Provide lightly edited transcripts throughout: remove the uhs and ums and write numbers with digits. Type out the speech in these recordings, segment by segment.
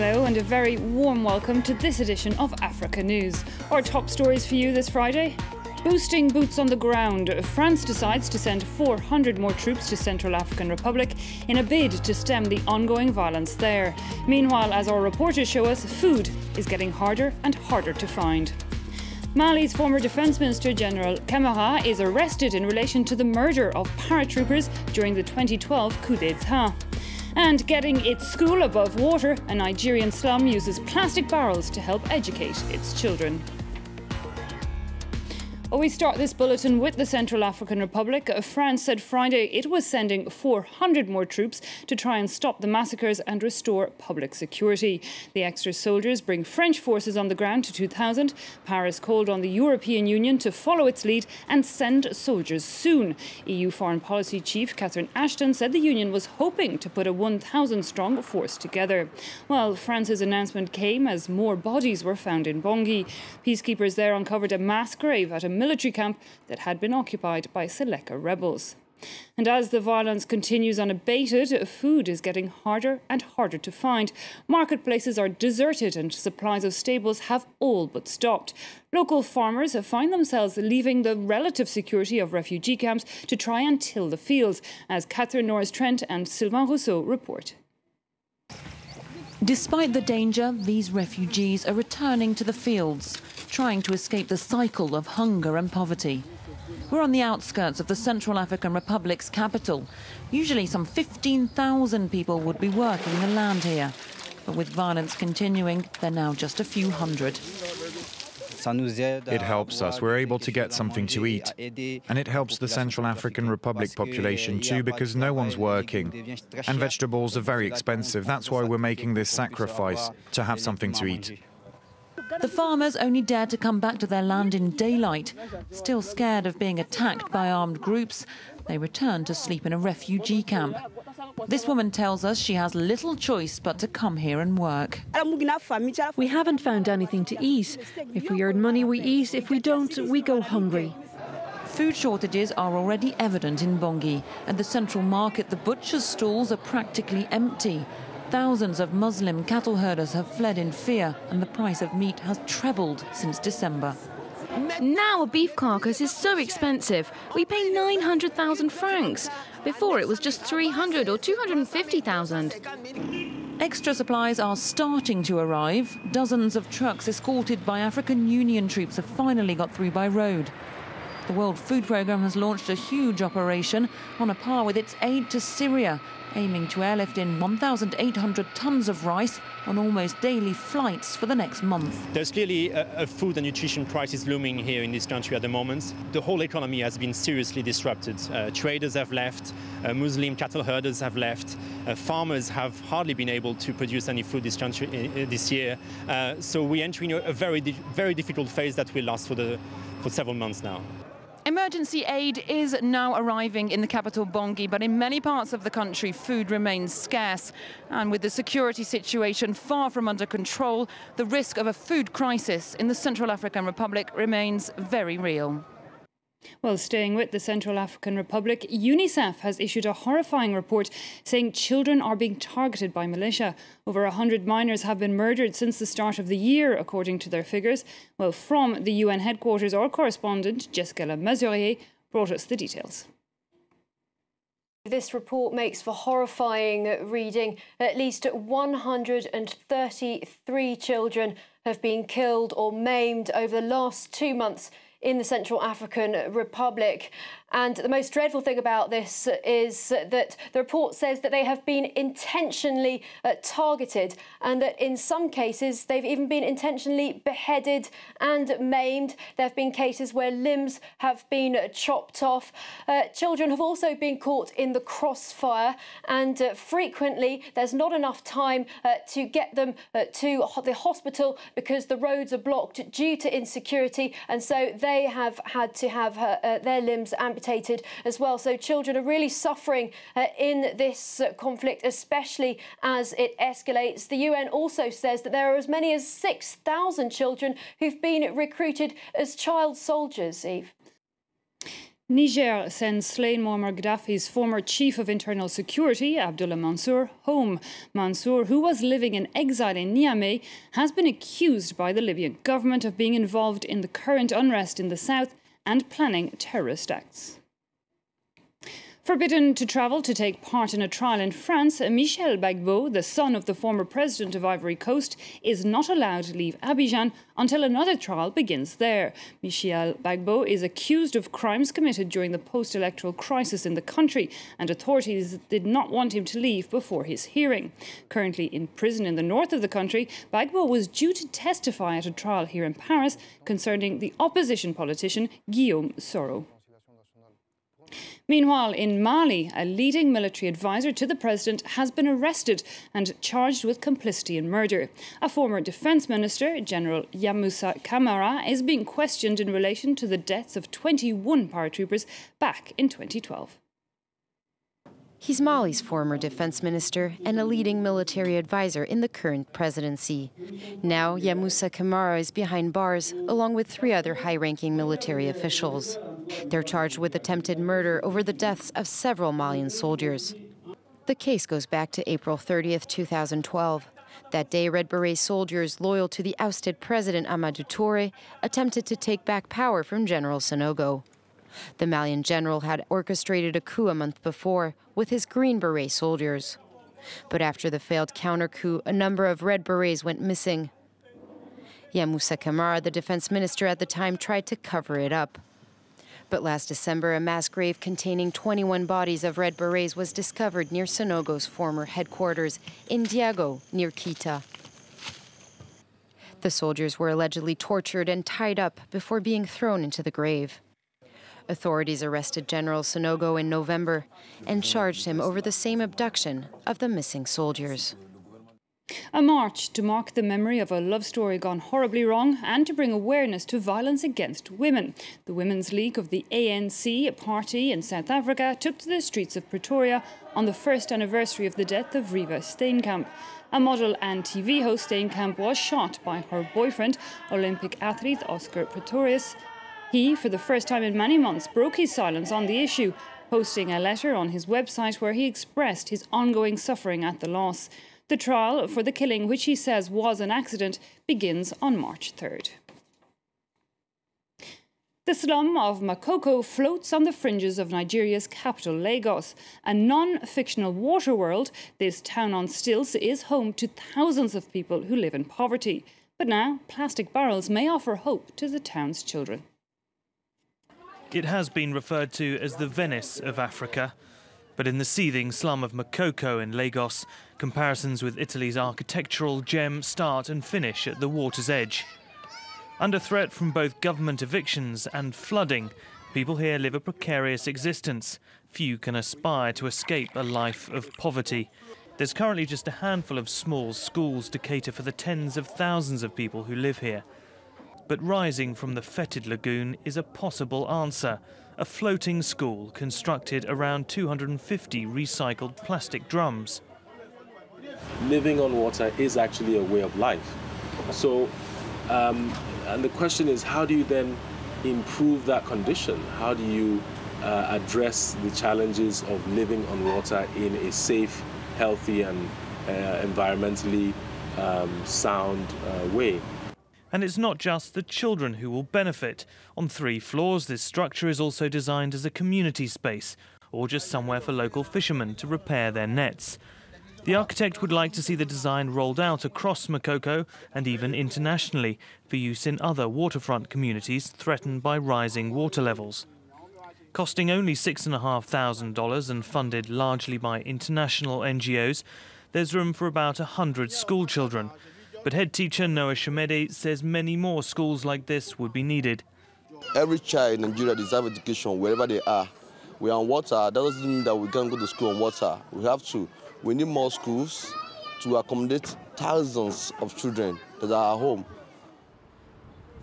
Hello and a very warm welcome to this edition of Africa News. Our top stories for you this Friday. Boosting boots on the ground, France decides to send 400 more troops to Central African Republic in a bid to stem the ongoing violence there. Meanwhile, as our reporters show us, food is getting harder and harder to find. Mali's former Defence Minister General Camara is arrested in relation to the murder of paratroopers during the 2012 coup d'etat. And getting its school above water, a Nigerian slum uses plastic barrels to help educate its children. Well, we start this bulletin with the Central African Republic. France said Friday it was sending 400 more troops to try and stop the massacres and restore public security. The extra soldiers bring French forces on the ground to 2,000. Paris called on the European Union to follow its lead and send soldiers soon. EU Foreign Policy Chief Catherine Ashton said the Union was hoping to put a 1,000-strong force together. Well, France's announcement came as more bodies were found in Bangui. Peacekeepers there uncovered a mass grave at a military camp that had been occupied by Seleka rebels. And as the violence continues unabated, food is getting harder and harder to find. Marketplaces are deserted and supplies of staples have all but stopped. Local farmers find themselves leaving the relative security of refugee camps to try and till the fields, as Catherine Norris-Trent and Sylvain Rousseau report. Despite the danger, these refugees are returning to the fields, trying to escape the cycle of hunger and poverty. We're on the outskirts of the Central African Republic's capital. Usually some 15,000 people would be working the land here. But with violence continuing, they're now just a few hundred. It helps us. We're able to get something to eat. And it helps the Central African Republic population too, because no one's working. And vegetables are very expensive. That's why we're making this sacrifice, to have something to eat. The farmers only dare to come back to their land in daylight. Still scared of being attacked by armed groups, they return to sleep in a refugee camp. This woman tells us she has little choice but to come here and work. We haven't found anything to eat. If we earn money, we eat. If we don't, we go hungry. Food shortages are already evident in Bangui. At the central market, the butcher's stalls are practically empty. Thousands of Muslim cattle herders have fled in fear, and the price of meat has trebled since December. Now a beef carcass is so expensive. We pay 900,000 francs. Before it was just 300 or 250,000. Extra supplies are starting to arrive. Dozens of trucks escorted by African Union troops have finally got through by road. The World Food Programme has launched a huge operation on a par with its aid to Syria, aiming to airlift in 1,800 tons of rice on almost daily flights for the next month. There's clearly a food and nutrition crisis looming here in this country at the moment. The whole economy has been seriously disrupted. Traders have left, Muslim cattle herders have left, farmers have hardly been able to produce any food this year. So we're entering a very difficult phase that will last for several months now. Emergency aid is now arriving in the capital Bangui, but in many parts of the country food remains scarce. And with the security situation far from under control, the risk of a food crisis in the Central African Republic remains very real. Well, staying with the Central African Republic, UNICEF has issued a horrifying report saying children are being targeted by militia. Over 100 minors have been murdered since the start of the year, according to their figures. Well, from the UN headquarters, our correspondent, Jessica Mazurier, brought us the details. This report makes for horrifying reading. At least 133 children have been killed or maimed over the last 2 months in the Central African Republic. And the most dreadful thing about this is that the report says that they have been intentionally targeted, and that in some cases they've even been intentionally beheaded and maimed. There have been cases where limbs have been chopped off. Children have also been caught in the crossfire, and frequently there's not enough time to get them to the hospital because the roads are blocked due to insecurity, and so they have had to have their limbs amputated as well. So children are really suffering in this conflict, especially as it escalates. The UN also says that there are as many as 6,000 children who've been recruited as child soldiers, Eve. Niger sends slain Muammar Gaddafi's former chief of internal security, Abdullah Mansour, home. Mansour, who was living in exile in Niamey, has been accused by the Libyan government of being involved in the current unrest in the south and planning terrorist acts. Forbidden to travel to take part in a trial in France, MICHEL GBAGBO, the son of the former president of Ivory Coast, is not allowed to leave Abidjan until another trial begins there. MICHEL GBAGBO is accused of crimes committed during the post-electoral crisis in the country, and authorities did not want him to leave before his hearing. Currently in prison in the north of the country, GBAGBO was due to testify at a trial here in Paris concerning the opposition politician Guillaume Soro. Meanwhile, in Mali, a leading military advisor to the president has been arrested and charged with complicity in murder. A former defence minister, General Yamusa Camara, is being questioned in relation to the deaths of 21 paratroopers back in 2012. He's Mali's former defense minister and a leading military advisor in the current presidency. Now, Yamusa Camara is behind bars, along with 3 other high-ranking military officials. They're charged with attempted murder over the deaths of several Malian soldiers. The case goes back to April 30th, 2012. That day, Red Beret soldiers loyal to the ousted President Amadou Touré attempted to take back power from General Sanogo. The Malian general had orchestrated a coup a month before with his Green Beret soldiers. But after the failed counter-coup, a number of Red Berets went missing. Yamusa Camara, the defense minister at the time, tried to cover it up. But last December, a mass grave containing 21 bodies of Red Berets was discovered near Sanogo's former headquarters in Diago, near Kita. The soldiers were allegedly tortured and tied up before being thrown into the grave. Authorities arrested General Sanogo in November and charged him over the same abduction of the missing soldiers. A march to mark the memory of a love story gone horribly wrong and to bring awareness to violence against women. The Women's League of the ANC party in South Africa took to the streets of Pretoria on the first anniversary of the death of Riva Steenkamp. A model and TV host, Steenkamp was shot by her boyfriend, Olympic athlete Oscar Pretorius. He, for the first time in many months, broke his silence on the issue, posting a letter on his website where he expressed his ongoing suffering at the loss. The trial for the killing, which he says was an accident, begins on March 3rd. The slum of Makoko floats on the fringes of Nigeria's capital, Lagos. A non-fictional water world, this town on stilts is home to thousands of people who live in poverty. But now, plastic barrels may offer hope to the town's children. It has been referred to as the Venice of Africa. But in the seething slum of Makoko in Lagos, comparisons with Italy's architectural gem start and finish at the water's edge. Under threat from both government evictions and flooding, people here live a precarious existence. Few can aspire to escape a life of poverty. There's currently just a handful of small schools to cater for the tens of thousands of people who live here. But rising from the fetid lagoon is a possible answer. A floating school constructed around 250 recycled plastic drums. Living on water is actually a way of life. So, and the question is, how do you then improve that condition? How do you address the challenges of living on water in a safe, healthy and environmentally sound way? And it's not just the children who will benefit. On 3 floors, this structure is also designed as a community space, or just somewhere for local fishermen to repair their nets. The architect would like to see the design rolled out across Makoko and even internationally for use in other waterfront communities threatened by rising water levels. Costing only $6,500 and funded largely by international NGOs, there's room for about 100 school children. But head teacher Noah Shemede says many more schools like this would be needed. Every child in Nigeria deserves education wherever they are. We are on water. That doesn't mean that we can't go to school on water. We have to. We need more schools to accommodate thousands of children that are at home.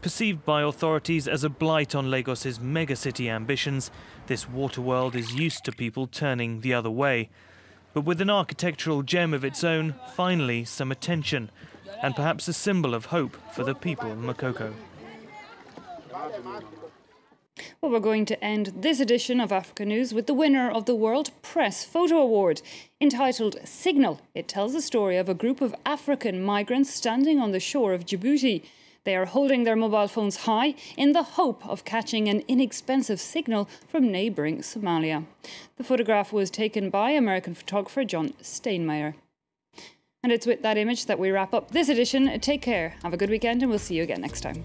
Perceived by authorities as a blight on Lagos's megacity ambitions, this water world is used to people turning the other way. But with an architectural gem of its own, finally some attention. And perhaps a symbol of hope for the people of Makoko. Well, we're going to end this edition of Africa News with the winner of the World Press Photo Award. Entitled Signal, it tells the story of a group of African migrants standing on the shore of Djibouti. They are holding their mobile phones high in the hope of catching an inexpensive signal from neighbouring Somalia. The photograph was taken by American photographer John STANMEYER. And it's with that image that we wrap up this edition. Take care, have a good weekend, and we'll see you again next time.